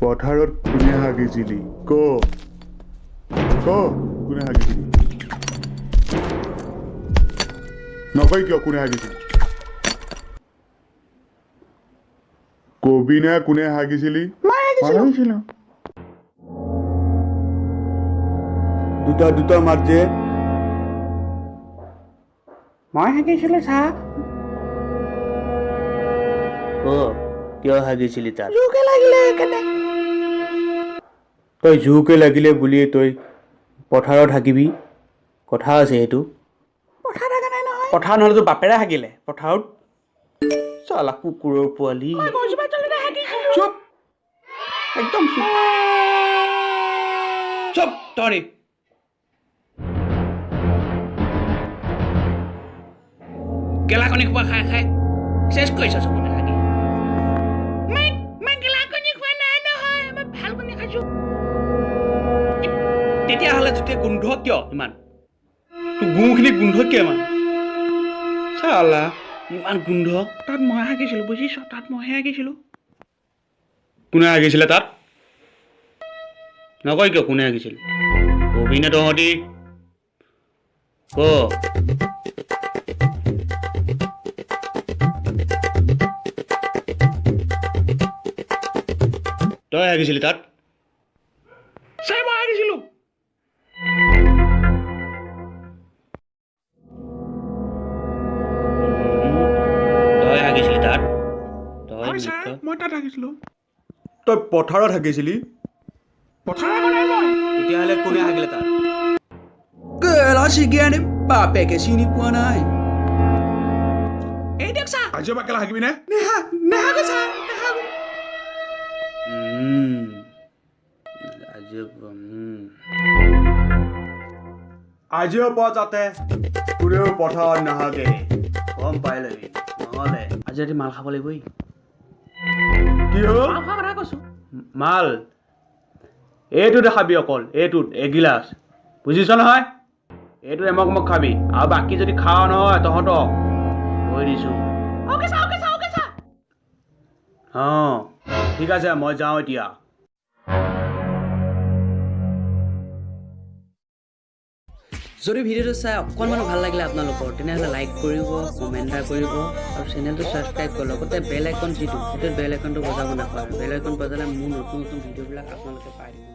পথাৰত কোনে হাগিছিলি ক কোনে হাগিছিলি নকয় কিয় কোনে হাগিছিলি কবি না কোনে হাগিছিলি মই হাগিছিলো দুটা মাত যে মই হাগিছিলো ছাৰ কিয় হাগিছিলি তাত জোকে লাগিলে একেনে তই জোকে লাগিলে বুলি তই পথাৰত হাগিবি কথা আছে এইটো পথাৰ হাগা নাই নহয় পথাৰ নহ'লে তোৰ বাপেৰে হাগিলে পথাৰত চালা কুকুৰৰ পোৱালি গছজোপা তলতে হাগিছিলো চুপ একদম চুপ চুপ তই গেলাকণি খোৱা খাই খাই চেছ কৰিছ চবতে হাগি মই গেলাকণি খোৱা নাই নহয় মই ভাল কণী খাইছো তেতিয়াহ'লে যেতিয়া গোন্ধ কিয় ইমান তোৰ গুখিনি গোন্ধ কিয় ইমান চালা ইমান গোন্ধ তাত মই হাগিছিলো বুজিছ তাত মইহে হাগিছিলো কোনে হাগিছিলে তাত নকয় কিয় কোনে হাগিছিল কবি নে তহঁতি ক তই হাগিছিলি তাত ছাৰ মই হাগিছিলো তই হাগিছিলি তাত তই হয় ছাৰ মই তাত হাগিছিলো তই পথাৰত হাগিছিলি পথাৰ হাগা নাই মই তেতিয়াহ'লে কোনে হাগিলে তাত কেলা চিগিয়ানে বাপেকে চিনি পোৱা নাই এই দিয়ক ছাৰ আজিৰ পৰা কেলা হাগিবি নে নেহাগো ছাৰ নেহাগো আজিৰ পৰা যাতে কোনেও পথাৰত নাহাগে গম পাই লবি নহ'লে আজি ৰাতি মাল খাব লাগিবই কি হ'ল খোৱা কথা কৈছো মাল এইটো দেখাবি অকল এইটোত এগিলাচ বুজিছ নহয় এইটো এমক খাবি আৰু বাকী যদি খাওঁ নহয় তহঁতক কৈ দিছোঁ অ'কে ছাৰ অঁ ঠিক আছে মই যাওঁ এতিয়া যদি ভিডিঅ'টো চাই অকণমানো ভাল লাগিলে আপোনালোকৰ তেনেহ'লে লাইক কৰিব কমেণ্ট এটা কৰিব আৰু চেনেলটো ছাবস্ক্ৰাইব কৰিব লগতে বেল আইকন যিটো সেইটো বেল আইকনটো বজাব নাপাহৰিব বেল আইকন বজালে মোৰ নতুন ভিডিঅ'বিলাক আপোনালোকে পাই থাকিব